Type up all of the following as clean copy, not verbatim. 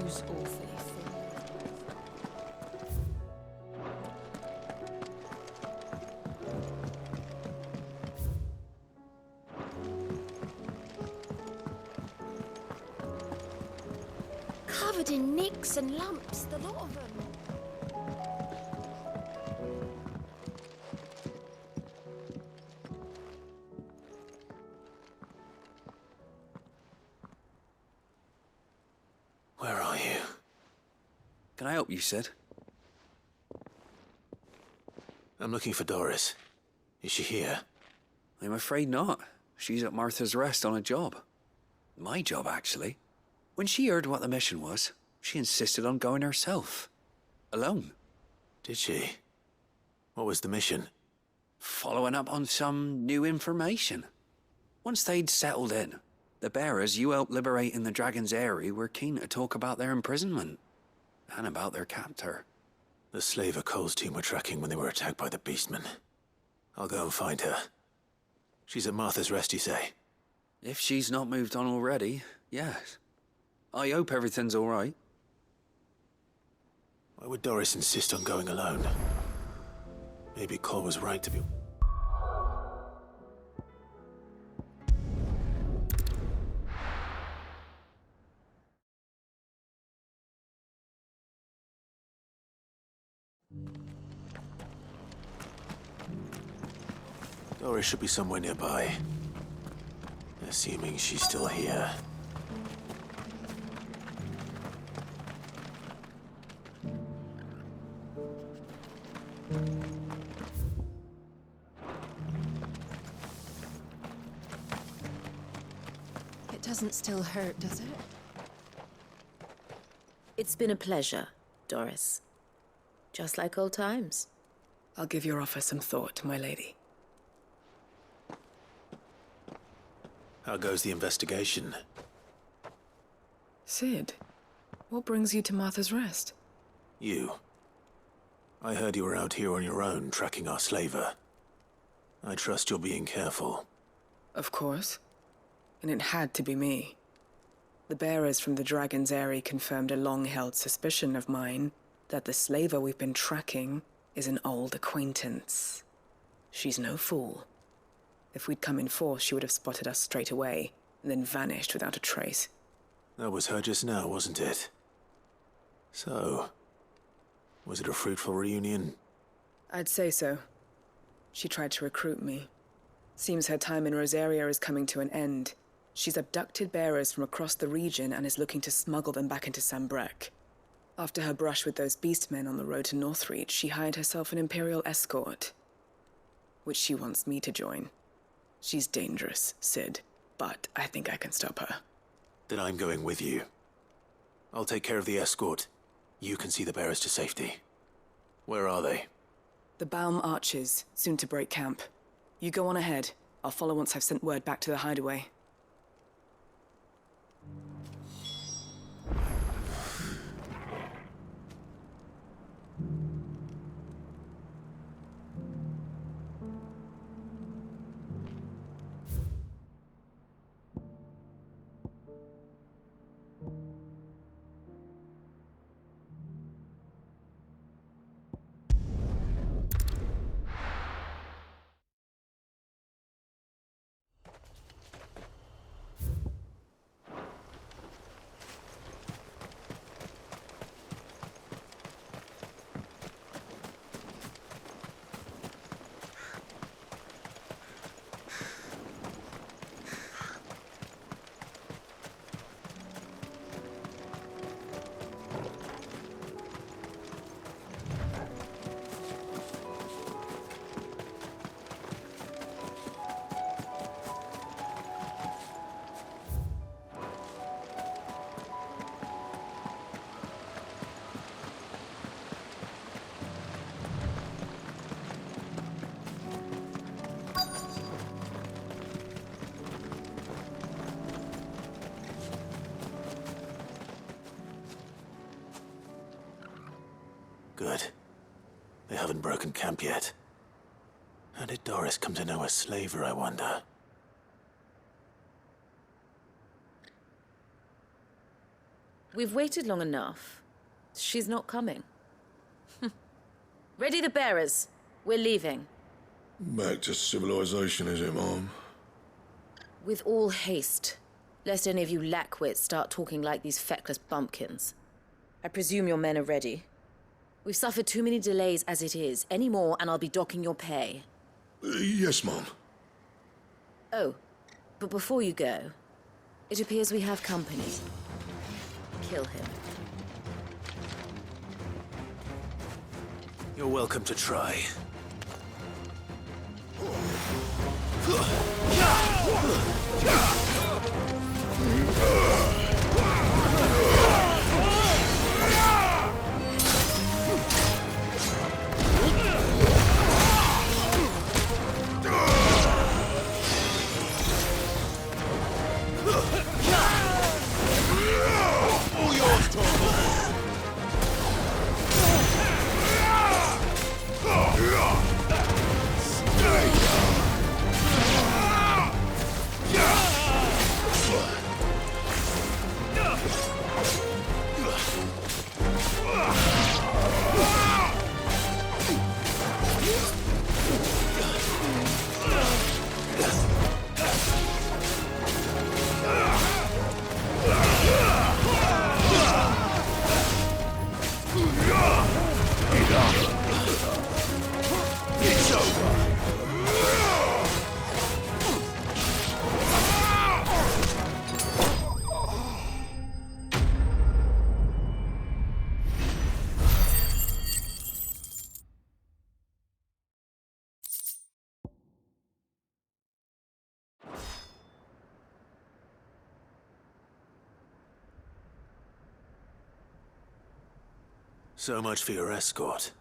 who's awfully full. Covered in nicks and lumps, the lot of them. Where are you? Can I help you, Sid? I'm looking for Doris. Is she here? I'm afraid not. She's at Martha's Rest on a job. My job, actually. When she heard what the mission was, she insisted on going herself. Alone. Did she? What was the mission? Following up on some new information. Once they'd settled in, the bearers you helped liberate in the Dragon's Eyrie were keen to talk about their imprisonment. And about their captor. The slaver Cole's team were tracking when they were attacked by the Beastmen. I'll go and find her. She's at Martha's Rest, you say? If she's not moved on already, yes. I hope everything's all right. Why would Doris insist on going alone? Maybe Cole was right to be... Doris should be somewhere nearby. Assuming she's still here. It doesn't still hurt, does it? It's been a pleasure, Doris. Just like old times. I'll give your offer some thought, my lady. How goes the investigation? Sid, what brings you to Martha's Rest? You. I heard you were out here on your own, tracking our slaver. I trust you're being careful. Of course. And it had to be me. The bearers from the Dragon's Eyrie confirmed a long-held suspicion of mine that the slaver we've been tracking is an old acquaintance. She's no fool. If we'd come in force, she would have spotted us straight away, and then vanished without a trace. That was her just now, wasn't it? So, was it a fruitful reunion? I'd say so. She tried to recruit me. Seems her time in Rosaria is coming to an end. She's abducted bearers from across the region and is looking to smuggle them back into Sambrec. After her brush with those beastmen on the road to Northreach, she hired herself an Imperial escort, which she wants me to join. She's dangerous, Sid, but I think I can stop her. Then I'm going with you. I'll take care of the escort. You can see the bearers to safety. Where are they? The Baum Archers, soon to break camp. You go on ahead. I'll follow once I've sent word back to the hideaway. Good. They haven't broken camp yet. How did Doris come to know a slaver, I wonder? We've waited long enough. She's not coming. Ready the bearers. We're leaving. Back to civilization, is it, Mom? With all haste, lest any of you lackwits start talking like these feckless bumpkins. I presume your men are ready. We've suffered too many delays as it is. Any more, and I'll be docking your pay. Yes, Mom. Oh, but before you go, it appears we have company. Kill him. You're welcome to try. All yours, Tom. It's over. So much for your escort.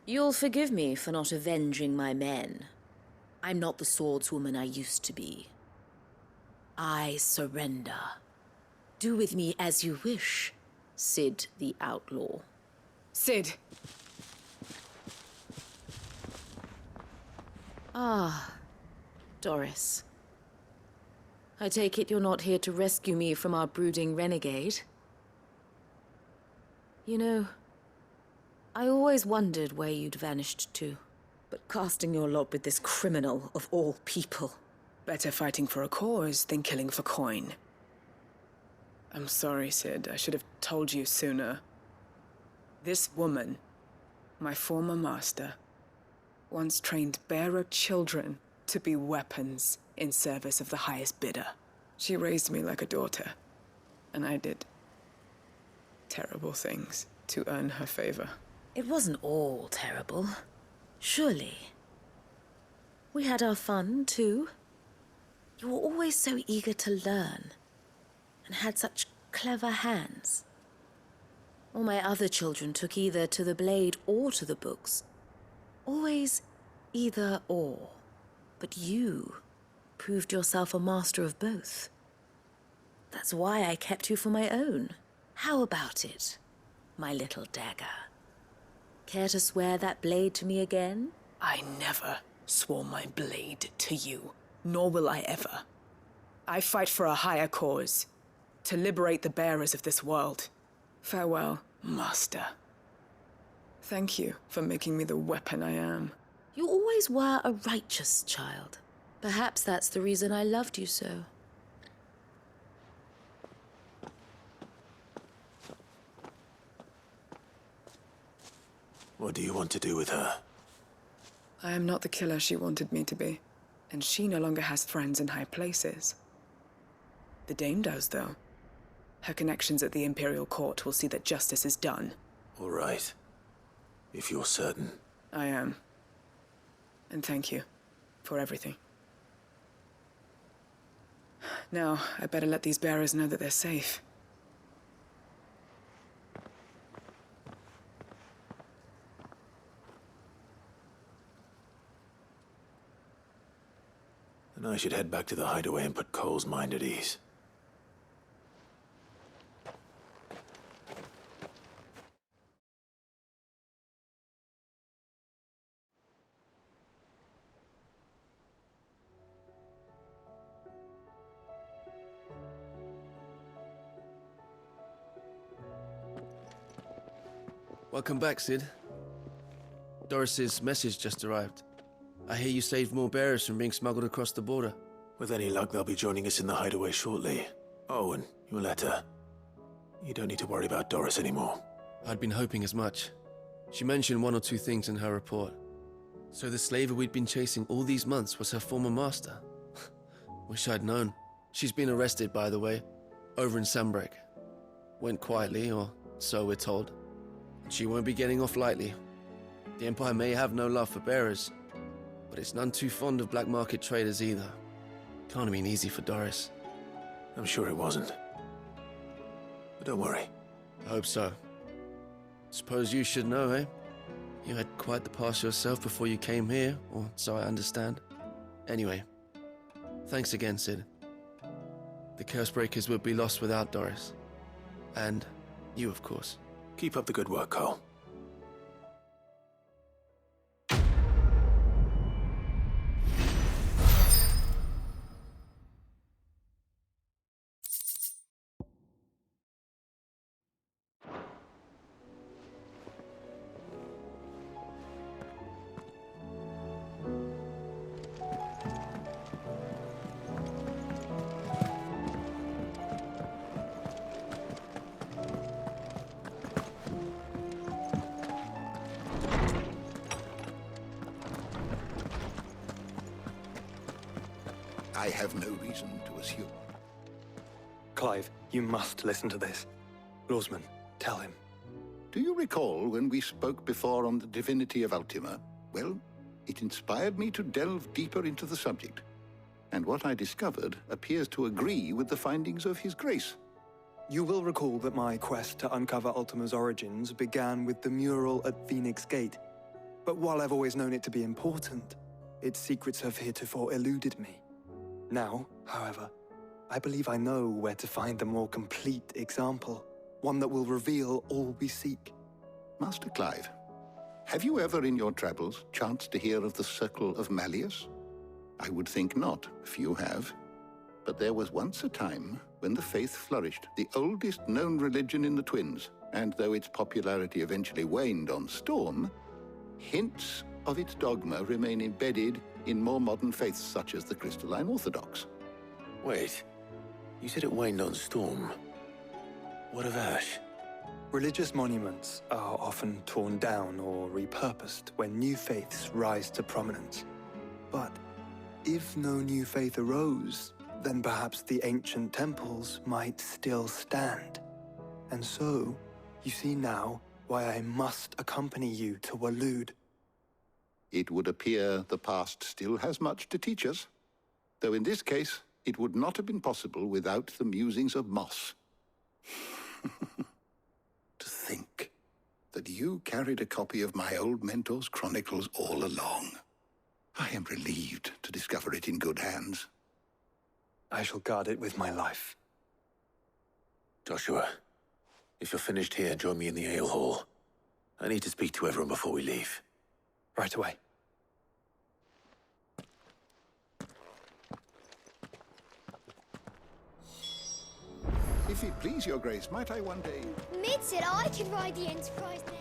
You'll forgive me for not avenging my men. I'm not the swordswoman I used to be. I surrender. Do with me as you wish, Sid the Outlaw. Sid! Ah, Doris. I take it you're not here to rescue me from our brooding renegade? You know, I always wondered where you'd vanished to. But casting your lot with this criminal of all people. Better fighting for a cause than killing for coin. I'm sorry, Sid. I should have told you sooner. This woman, my former master, once trained bearer children to be weapons in service of the highest bidder. She raised me like a daughter, and I did terrible things to earn her favor. It wasn't all terrible, surely. We had our fun, too. You were always so eager to learn, and had such clever hands. All my other children took either to the blade or to the books. Always either or. But you proved yourself a master of both. That's why I kept you for my own. How about it, my little dagger? Care to swear that blade to me again? I never swore my blade to you, nor will I ever. I fight for a higher cause, to liberate the bearers of this world. Farewell, Master. Thank you for making me the weapon I am. You always were a righteous child. Perhaps that's the reason I loved you so. What do you want to do with her? I am not the killer she wanted me to be, and she no longer has friends in high places. The Dame does, though. Her connections at the Imperial Court will see that justice is done. All right. If you're certain. I am. And thank you for everything. Now, I better let these bearers know that they're safe. And I should head back to the hideaway and put Cole's mind at ease. Welcome back, Sid. Doris's message just arrived. I hear you saved more bearers from being smuggled across the border. With any luck, they'll be joining us in the hideaway shortly. Oh, and your letter. You don't need to worry about Doris anymore. I'd been hoping as much. She mentioned one or two things in her report. So the slaver we'd been chasing all these months was her former master. Wish I'd known. She's been arrested, by the way, over in Sambrek. Went quietly, or so we're told. She won't be getting off lightly. The Empire may have no love for bearers, but it's none too fond of black market traders either. Can't have been easy for Doris. I'm sure it wasn't. But don't worry. I hope so. Suppose you should know, eh? You had quite the past yourself before you came here, or so I understand. Anyway, thanks again, Sid. The Cursebreakers would be lost without Doris. And you, of course. Keep up the good work, Cole. I have no reason to assume. Clive, you must listen to this. Lawsman, tell him. Do you recall when we spoke before on the divinity of Ultima? Well, it inspired me to delve deeper into the subject. And what I discovered appears to agree with the findings of His Grace. You will recall that my quest to uncover Ultima's origins began with the mural at Phoenix Gate. But while I've always known it to be important, its secrets have heretofore eluded me. Now, however, I believe I know where to find the more complete example, one that will reveal all we seek. Master Clive, have you ever in your travels chanced to hear of the Circle of Malleus? I would think not, if you have. But there was once a time when the faith flourished, the oldest known religion in the Twins, and though its popularity eventually waned on Storm, hints of its dogma remain embedded in more modern faiths such as the Crystalline Orthodox. Wait, you said it waned on Storm. What of Ash? Religious monuments are often torn down or repurposed when new faiths rise to prominence. But if no new faith arose, then perhaps the ancient temples might still stand. And so, you see now why I must accompany you to Waloed. It would appear the past still has much to teach us, though in this case, it would not have been possible without the musings of Moss. To think that you carried a copy of my old mentor's chronicles all along. I am relieved to discover it in good hands. I shall guard it with my life. Joshua, if you're finished here, join me in the ale hall. I need to speak to everyone before we leave. Right away. If it please your grace, might I one day... Mid said I could ride the Enterprise next.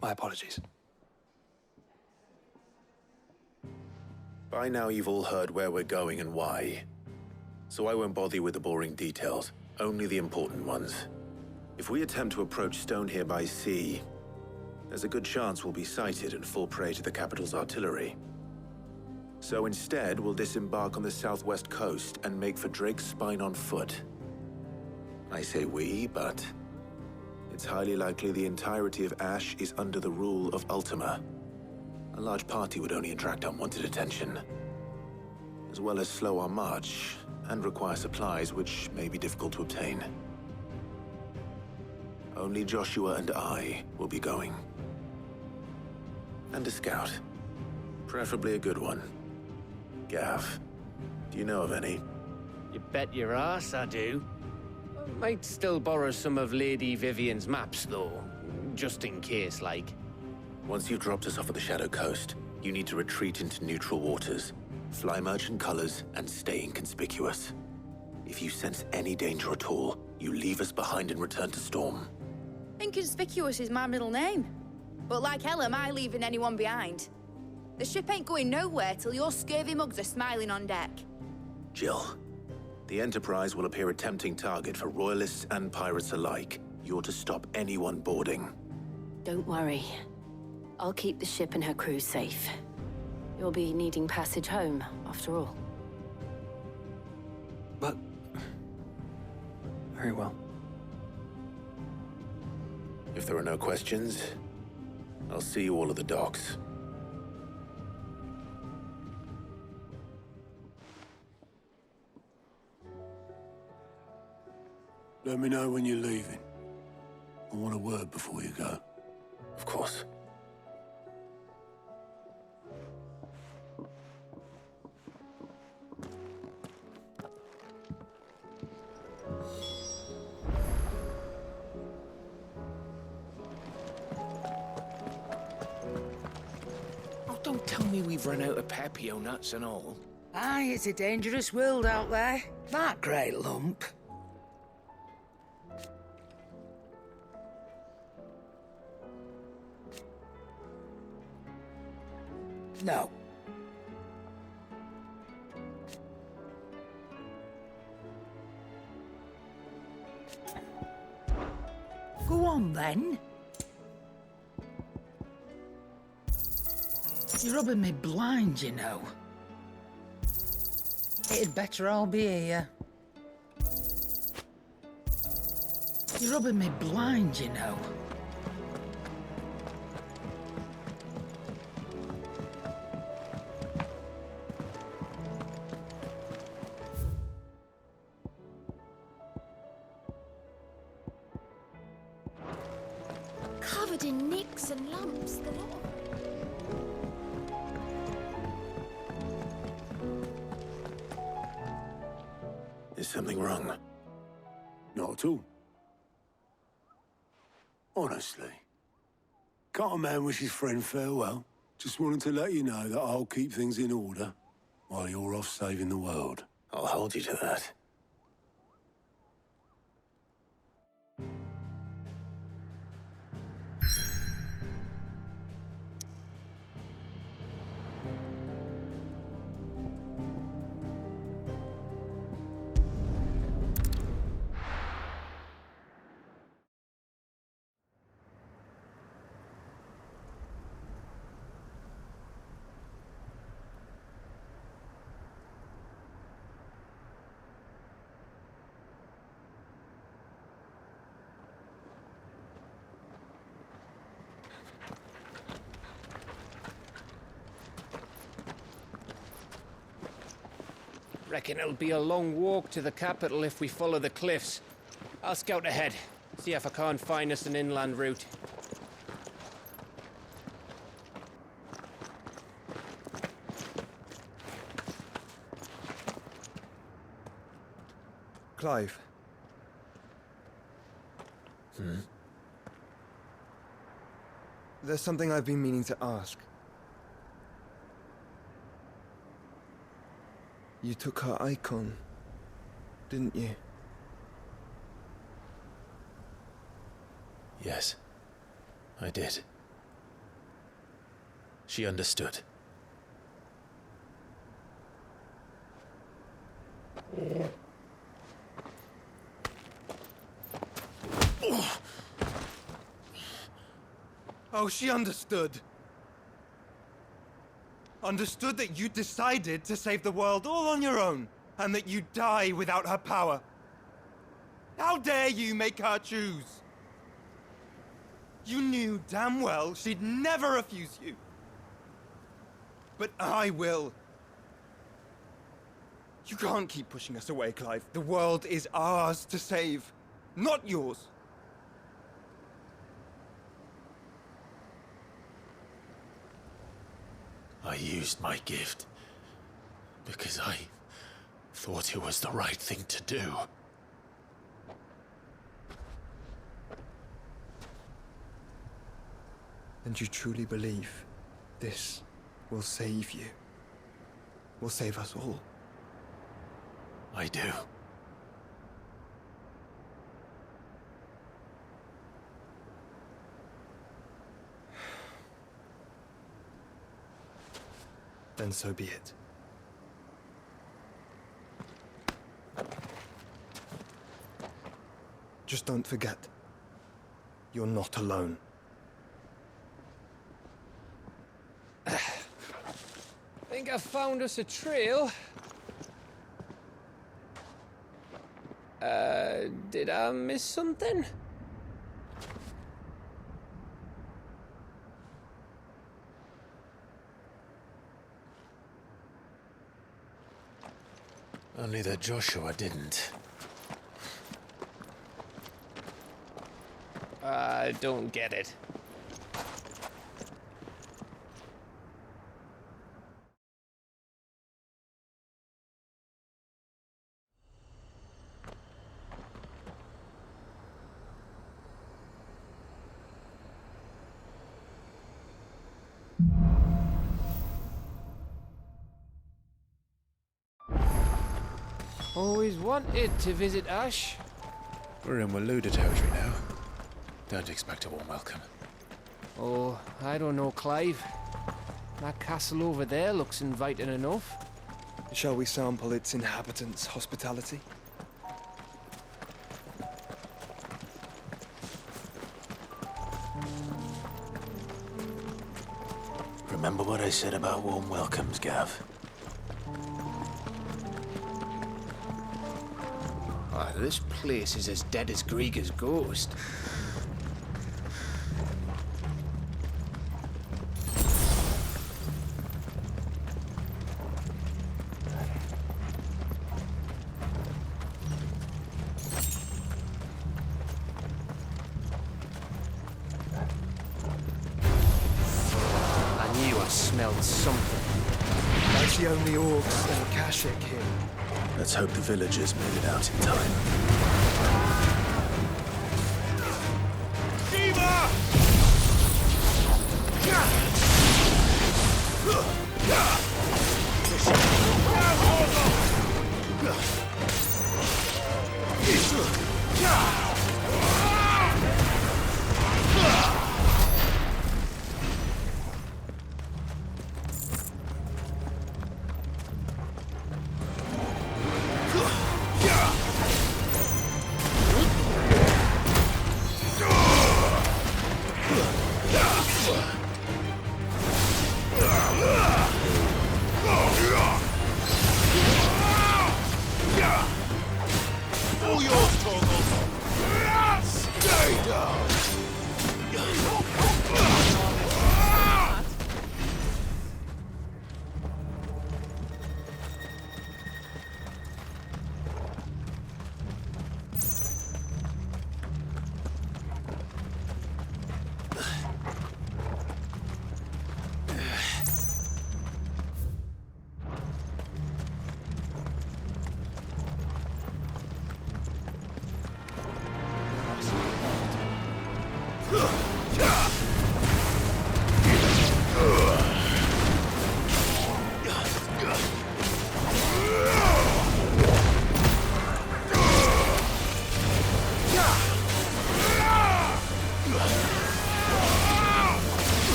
My apologies. By now you've all heard where we're going and why. So I won't bother you with the boring details, only the important ones. If we attempt to approach Stone here by sea, there's a good chance we'll be sighted and fall prey to the capital's artillery. So instead, we'll disembark on the southwest coast and make for Drake's Spine on foot. I say we, but it's highly likely the entirety of Ash is under the rule of Ultima. A large party would only attract unwanted attention, as well as slow our march and require supplies which may be difficult to obtain. Only Joshua and I will be going. And a scout. Preferably a good one. Gav, do you know of any? You bet your ass I do. Might still borrow some of Lady Vivian's maps, though. Just in case, like. Once you've dropped us off at the Shadow Coast, you need to retreat into neutral waters, fly merchant colors, and stay inconspicuous. If you sense any danger at all, you leave us behind and return to Storm. Inconspicuous is my middle name. But like hell am I leaving anyone behind. The ship ain't going nowhere till your scurvy mugs are smiling on deck. Jill, the Enterprise will appear a tempting target for royalists and pirates alike. You're to stop anyone boarding. Don't worry. I'll keep the ship and her crew safe. You'll be needing passage home, after all. But... very well. If there are no questions, I'll see you all at the docks. Let me know when you're leaving. I want a word before you go. Of course. Oh, don't tell me we've run out of Pepio nuts and all. Aye, it's a dangerous world out there. That great lump. No. Go on, then. You're rubbing me blind, you know. It'd better all be here. You're rubbing me blind, you know. Covered in nicks and lumps, the lot. Is something wrong? Not at all. Honestly. Can't a man wish his friend farewell? Just wanted to let you know that I'll keep things in order while you're off saving the world. I'll hold you to that. Reckon it'll be a long walk to the capital if we follow the cliffs. I'll scout ahead, see if I can't find us an inland route. Clive. There's something I've been meaning to ask. You took her icon, didn't you? Yes, I did. She understood. Oh, she understood. Understood that you decided to save the world all on your own, and that you'd die without her power. How dare you make her choose? You knew damn well she'd never refuse you. But I will. You can't keep pushing us away, Clive. The world is ours to save, not yours. I used my gift because I thought it was the right thing to do. And you truly believe this will save you? Will save us all? I do. Then so be it. Just don't forget, you're not alone. Think I found us a trail. Did I miss something? Only that Joshua didn't. I don't get it. Always wanted to visit Ash. We're in Waluda territory now. Don't expect a warm welcome. Oh, I don't know, Clive. That castle over there looks inviting enough. Shall we sample its inhabitants' hospitality? Remember what I said about warm welcomes, Gav? This place is as dead as Grieger's ghost. I knew I smelled something. That's the only orcs and Akashic here. Let's hope the villagers made it out in time.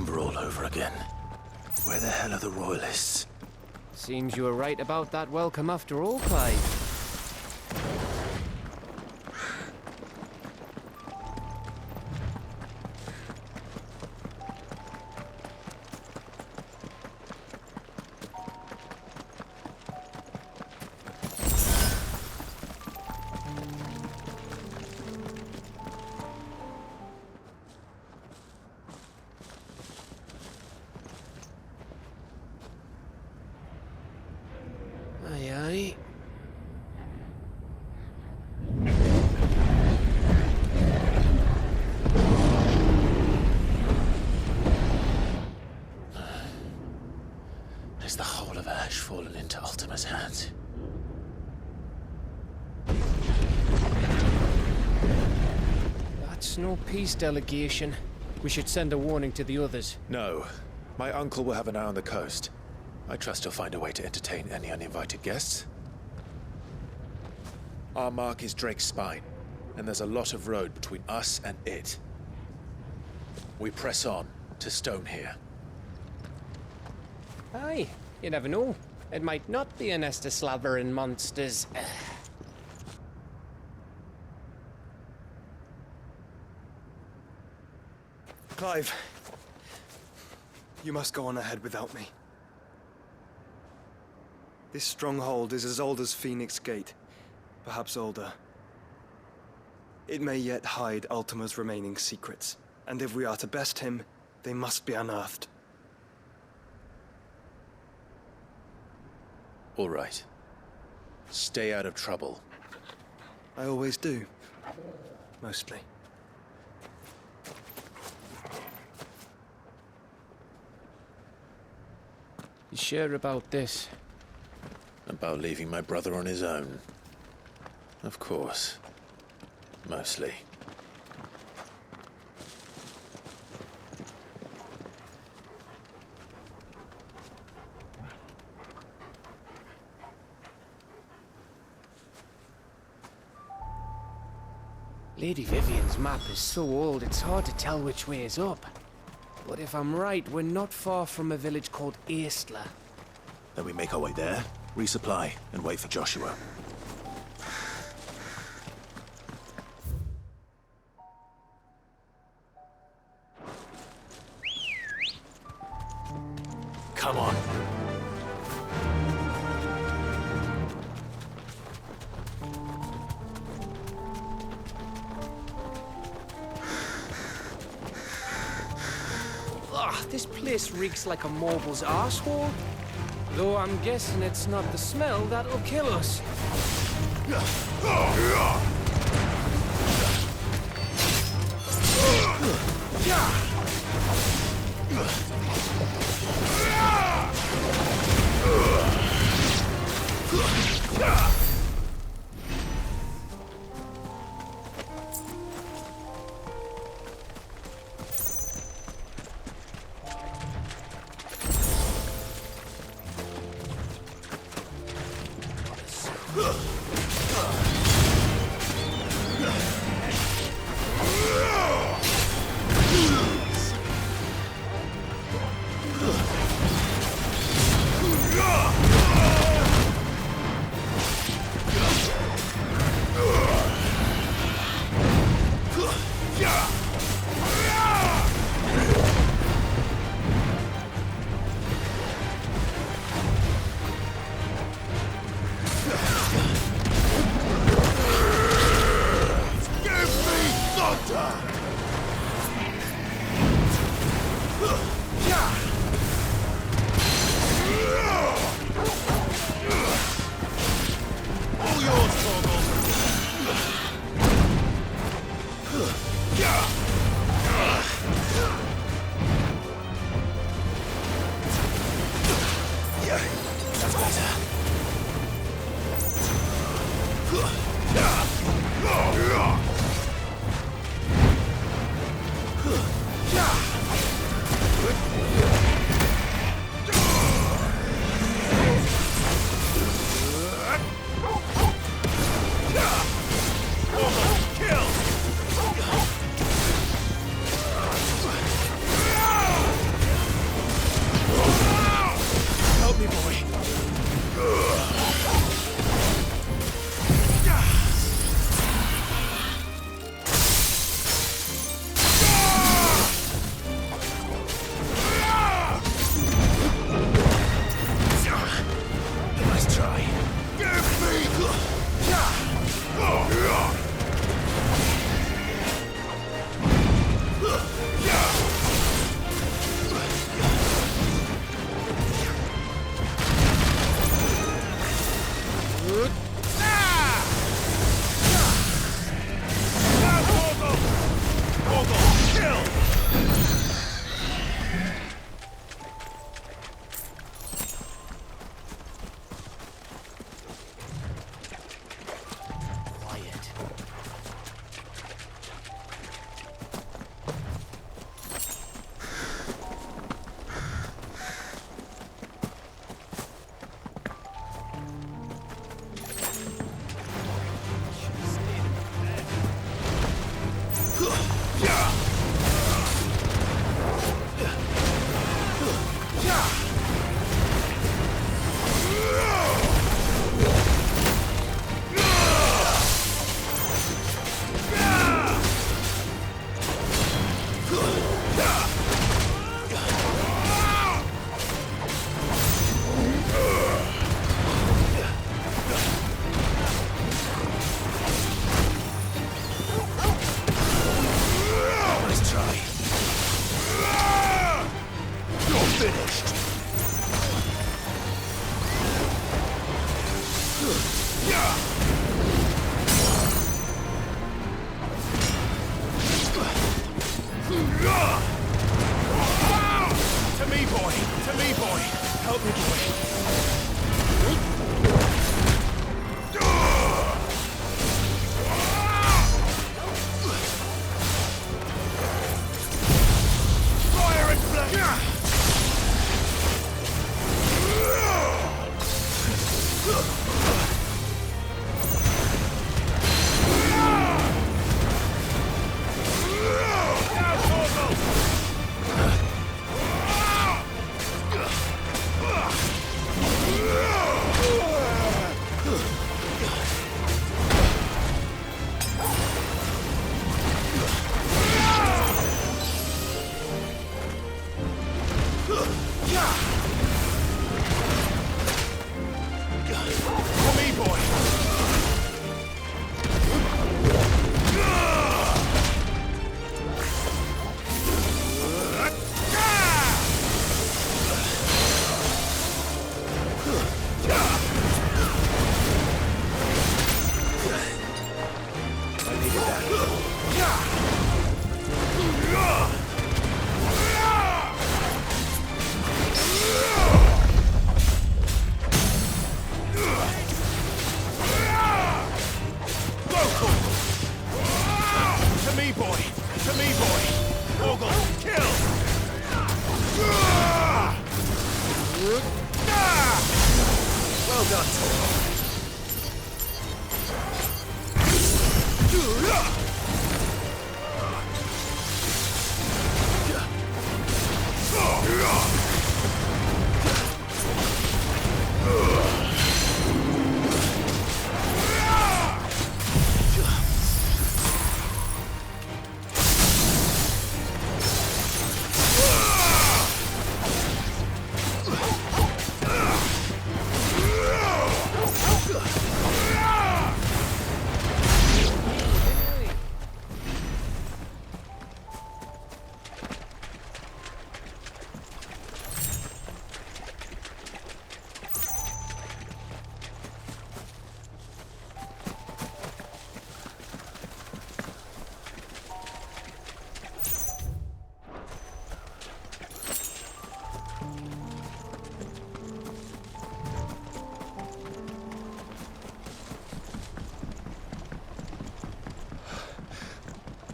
number all over again. Where the hell are the royalists? Seems you were right about that welcome after all, Clive. Aye, aye. Is the whole of Ash fallen into Ultima's hands? That's no peace delegation. We should send a warning to the others. No. My uncle will have an eye on the coast. I trust he'll find a way to entertain any uninvited guests. Our mark is Drake's Spine, and there's a lot of road between us and it. We press on to Stone here. Aye, you never know. It might not be a nest of slabbering monsters. Clive, you must go on ahead without me. This stronghold is as old as Phoenix Gate, perhaps older. It may yet hide Ultima's remaining secrets, and if we are to best him, they must be unearthed. All right. Stay out of trouble. I always do. Mostly. You sure about this? About leaving my brother on his own? Of course. Mostly. Lady Vivian's map is so old it's hard to tell which way is up. But if I'm right, we're not far from a village called Aistla. Then we make our way there, resupply, and wait for Joshua. Come on. This place reeks like a mobile's arsehole. Though I'm guessing it's not the smell that'll kill us.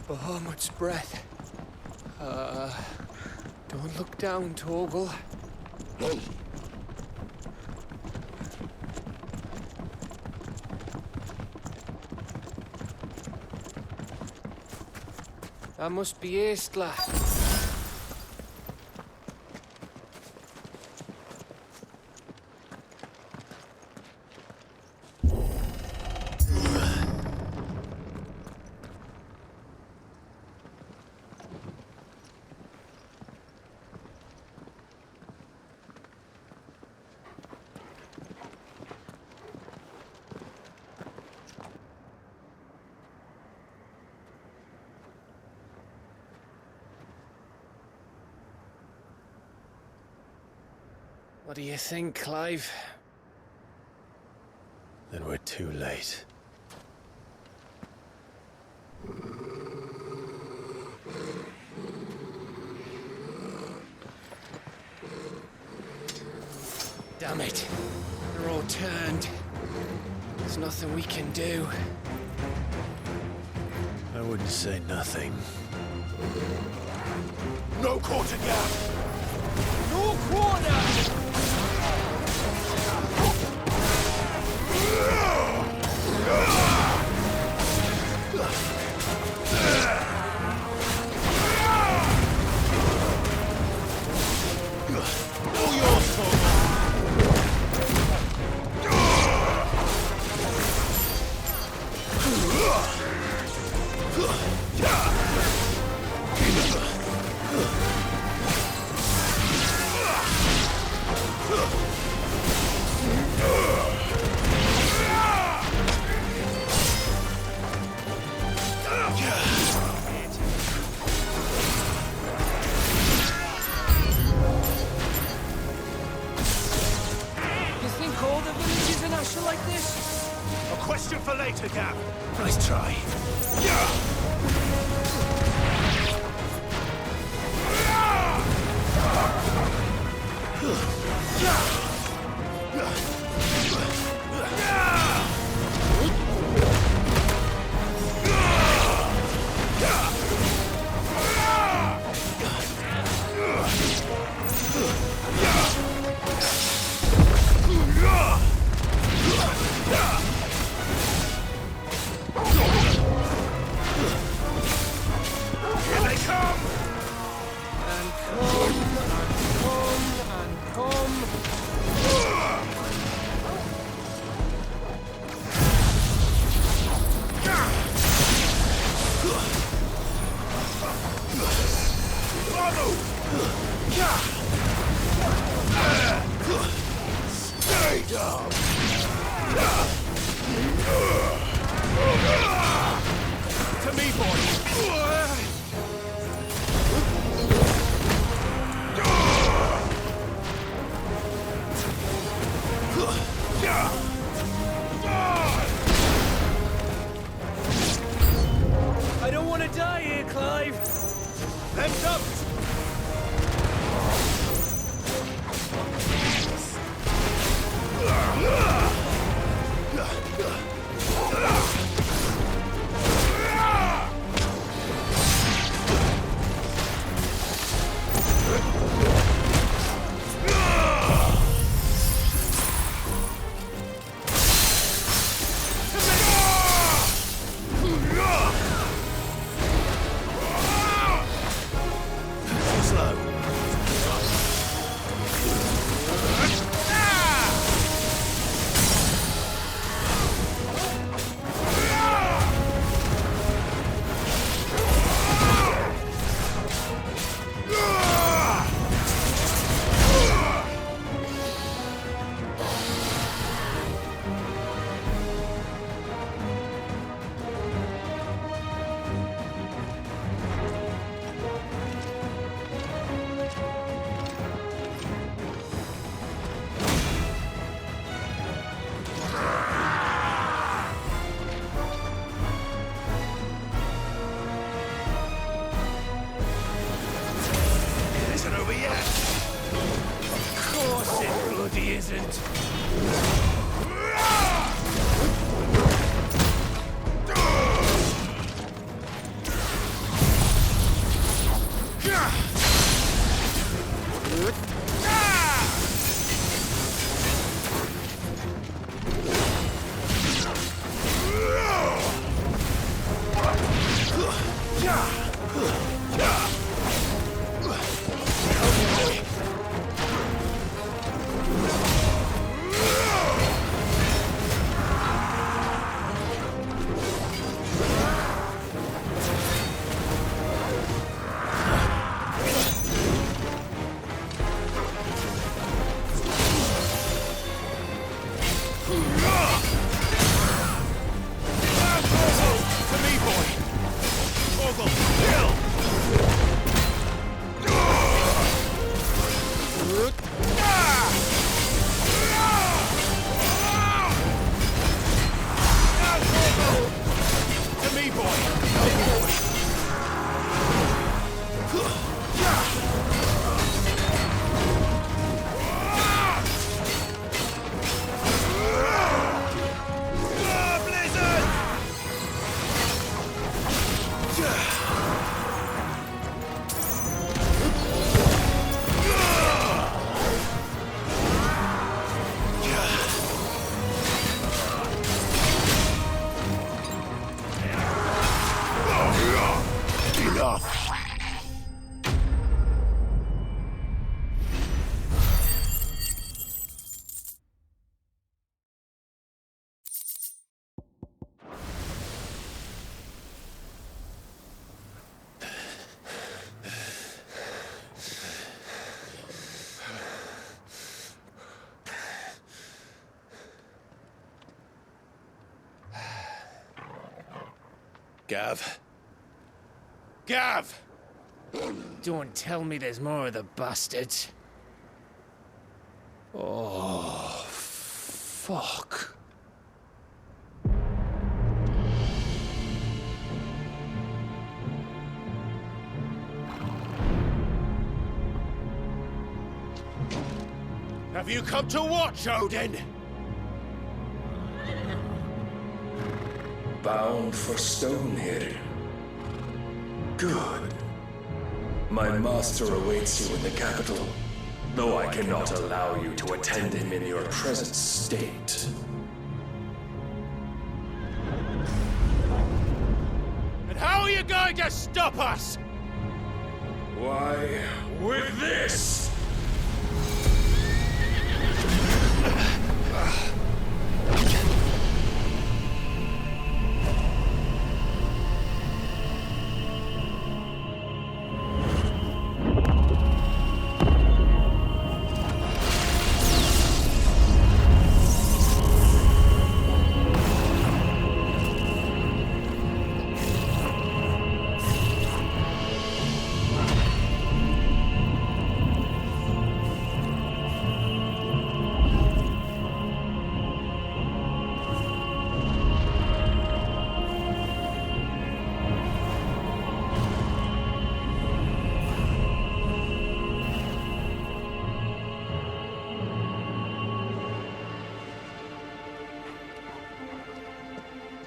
Bahamut's breath. Don't look down, Torgal. That must be Aistla. What do you think, Clive? Then we're too late. Damn it. They're all turned. There's nothing we can do. I wouldn't say nothing. No quarter gap! No quarter! All yours, Torgal! Like this? A question for later, Cap. Nice try. To me, boy! I don't want to die here, Clive. Them up! peasant! Gav. Gav! Don't tell me there's more of the bastards. Oh, fuck. Have you come to watch, Odin? Bound for Stonehill. Good. My master awaits you in the capital, though I cannot allow you to attend him in your present state. And how are you going to stop us? Why, with this!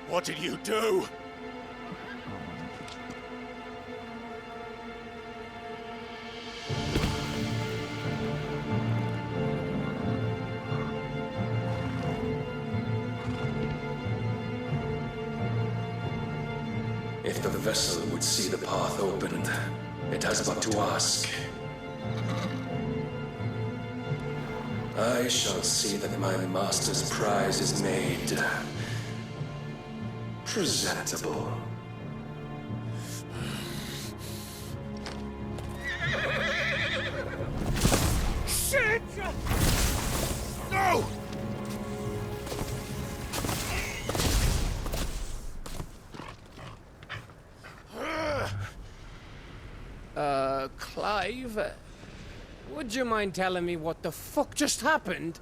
What did you do? If the vessel would see the path opened, it has but to ask. I shall see that my master's prize is made presentable. Shit! No! Clive, would you mind telling me what the fuck just happened?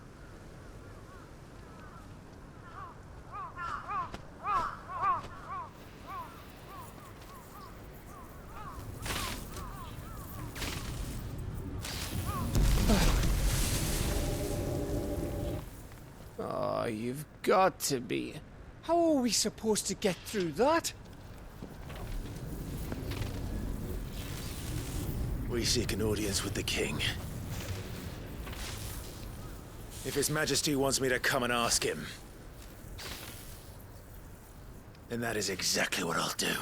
you've got to be. How are we supposed to get through that? We seek an audience with the king. If His Majesty wants me to come and ask him, then that is exactly what I'll do.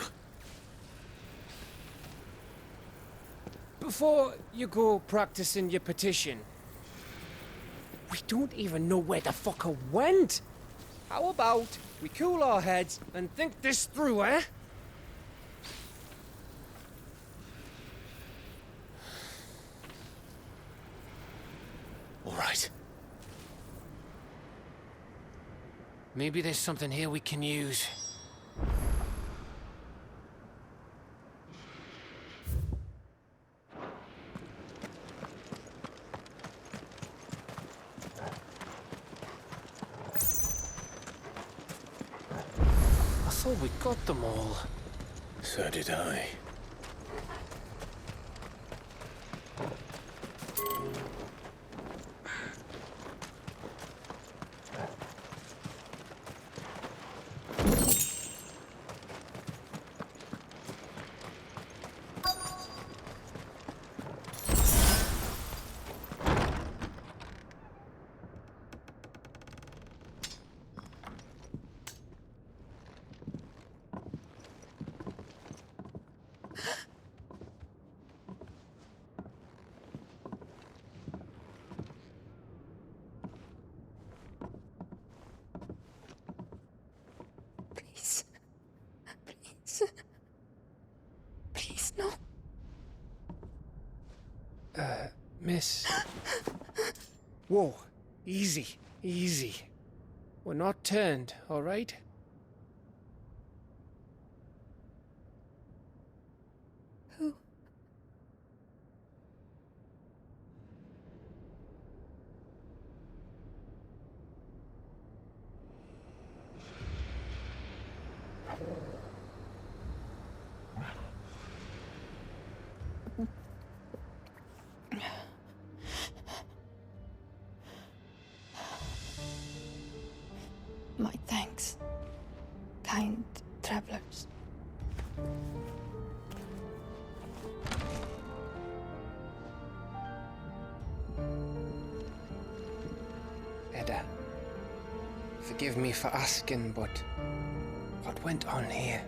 Before you go practicing your petition, we don't even know where the fucker went. How about we cool our heads and think this through, eh? All right. Maybe there's something here we can use. I thought we got them all. So did I. Please, no. Miss. Whoa, easy, easy. We're not turned, all right? Who? My thanks, kind travelers. Edda, forgive me for asking, but what went on here?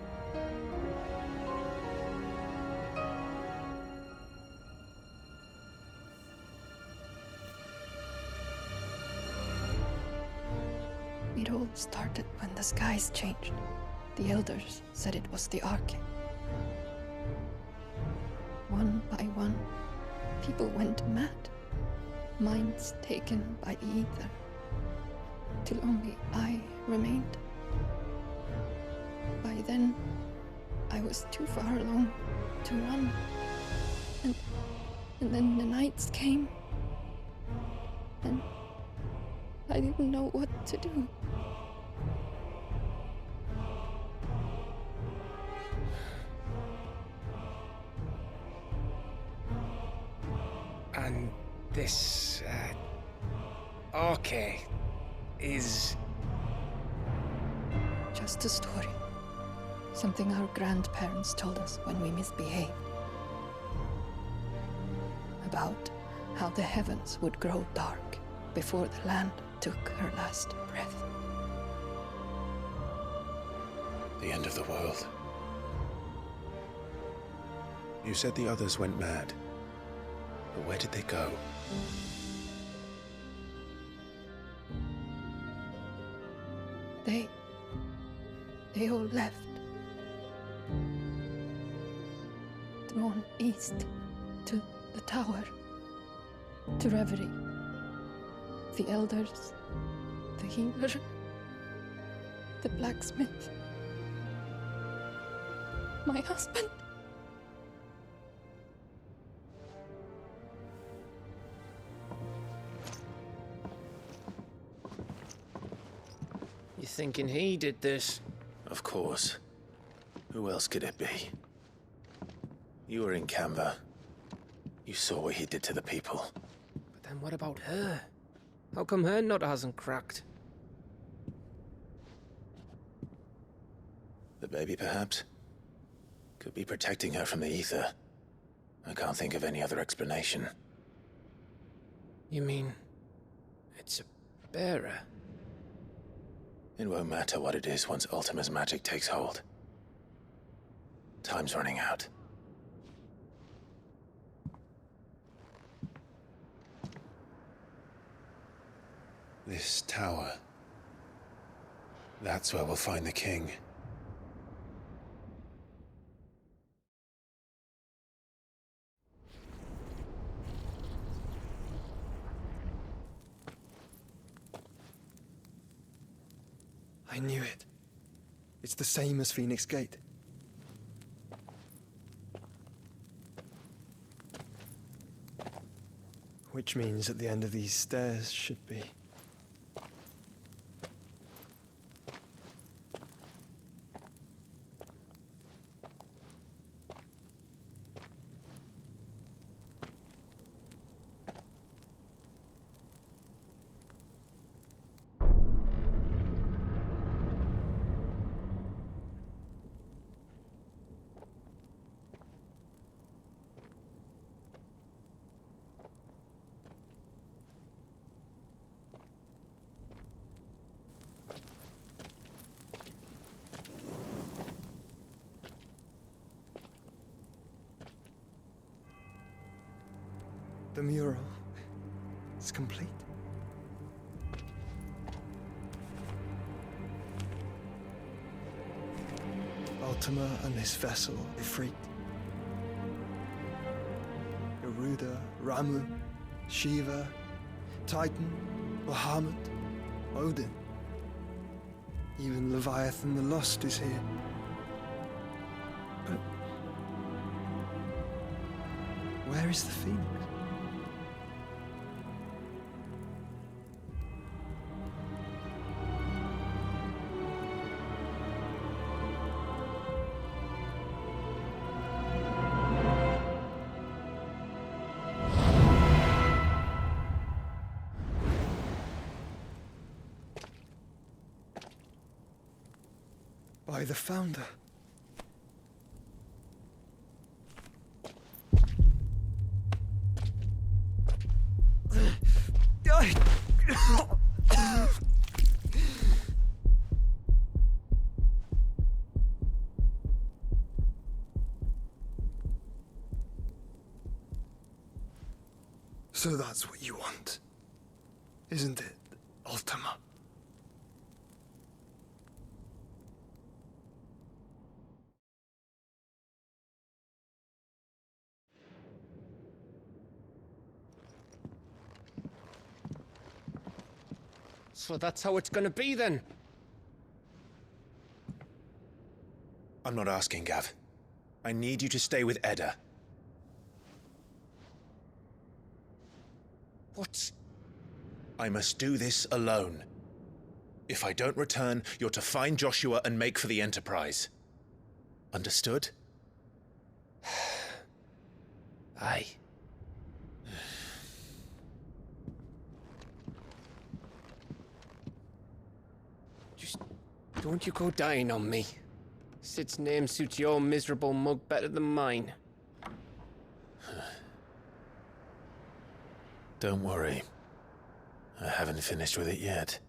It all started when the skies changed. The elders said it was the Arcane. One by one, people went mad. Minds taken by the ether. Till only I remained. By then, I was too far along to run. And then the nights came. And I didn't know what to do. And this, Arcane is... Just a story. Something our grandparents told us when we misbehaved. About how the heavens would grow dark before the land took her last breath. The end of the world. You said the others went mad. But where did they go? They all left. Drawn east to the tower, to reverie. The elders, the healer, the blacksmith, my husband. You thinking he did this? Of course. Who else could it be? You were in Canva. You saw what he did to the people. But then what about her? How come her nut hasn't cracked? The baby, perhaps? Could be protecting her from the ether. I can't think of any other explanation. You mean... it's a bearer? It won't matter what it is once Ultima's magic takes hold. Time's running out. This tower. That's where we'll find the king. I knew it. It's the same as Phoenix Gate. Which means at the end of these stairs should be... The mural is complete. Ultima and this vessel, Ifrit. Garuda, Ramu, Shiva, Titan, Bahamut, Odin. Even Leviathan the Lost is here. But where is the Phoenix? By the Founder. So that's what you want, isn't it, Ultima? So that's how it's gonna be then? I'm not asking, Gav. I need you to stay with Edda. What? I must do this alone. If I don't return, you're to find Joshua and make for the Enterprise. Understood? Aye. Just don't you go dying on me. Sid's name suits your miserable mug better than mine. Don't worry. I haven't finished with it yet.